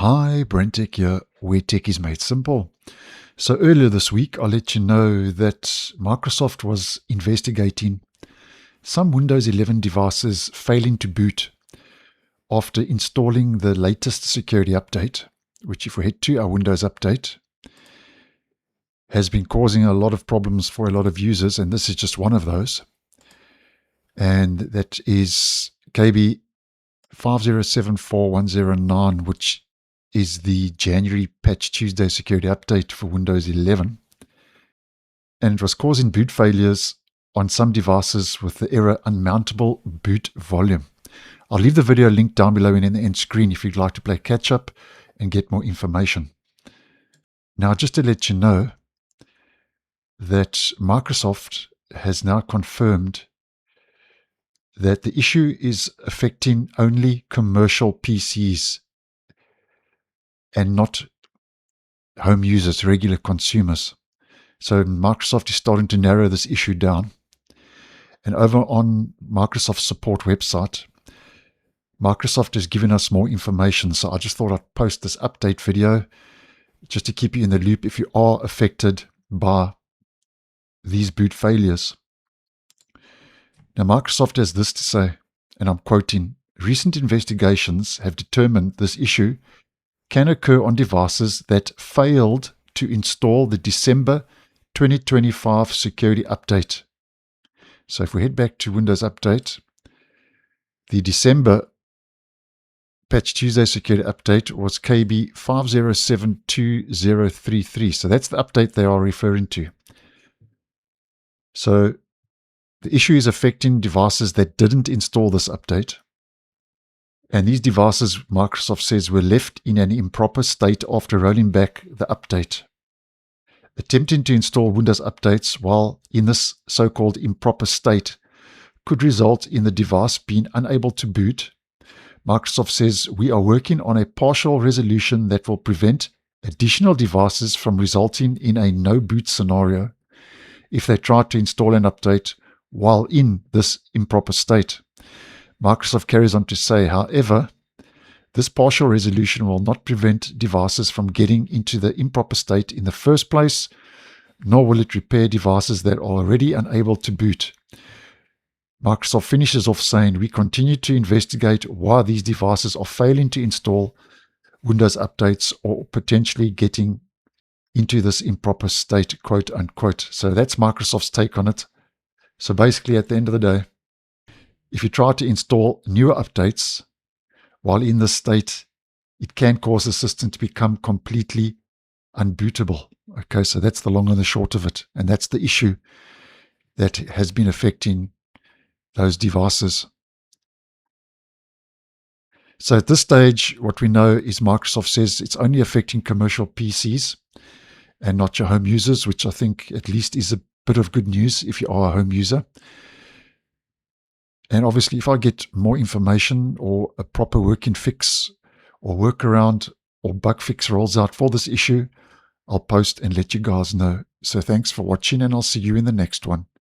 Hi, BrenTech here, where tech is made simple. So earlier this week, I let you know that Microsoft was investigating some Windows 11 devices failing to boot after installing the latest security update, which if we head to our Windows update, has been causing a lot of problems for a lot of users, and this is just one of those. And that is KB5074109, which is the January Patch Tuesday security update for Windows 11. And it was causing boot failures on some devices with the error unmountable boot volume. I'll leave the video linked down below and in the end screen if you'd like to play catch up and get more information. Now, just to let you know that Microsoft has now confirmed that the issue is affecting only commercial PCs and not home users, regular consumers. So Microsoft is starting to narrow this issue down. And over on Microsoft's support website, Microsoft has given us more information. So I just thought I'd post this update video just to keep you in the loop if you are affected by these boot failures. Now, Microsoft has this to say, and I'm quoting, "Recent investigations have determined this issue can occur on devices that failed to install the December 2025 security update." So if we head back to Windows Update, the December Patch Tuesday security update was KB5074033. So that's the update they are referring to. So the issue is affecting devices that didn't install this update. And these devices, Microsoft says, were left in an improper state after rolling back the update. Attempting to install Windows updates while in this so-called improper state could result in the device being unable to boot. Microsoft says, "We are working on a partial resolution that will prevent additional devices from resulting in a no-boot scenario if they try to install an update while in this improper state." Microsoft carries on to say, however, this partial resolution will not prevent devices from getting into the improper state in the first place, nor will it repair devices that are already unable to boot. Microsoft finishes off saying, "We continue to investigate why these devices are failing to install Windows updates or potentially getting into this improper state," quote unquote. So that's Microsoft's take on it. So basically, at the end of the day, if you try to install newer updates while in this state, it can cause the system to become completely unbootable. Okay, so that's the long and the short of it. And that's the issue that has been affecting those devices. So at this stage, what we know is Microsoft says it's only affecting commercial PCs and not your home users, which I think at least is a bit of good news if you are a home user. And obviously, if I get more information or a proper working fix or workaround or bug fix rolls out for this issue, I'll post and let you guys know. So thanks for watching, and I'll see you in the next one.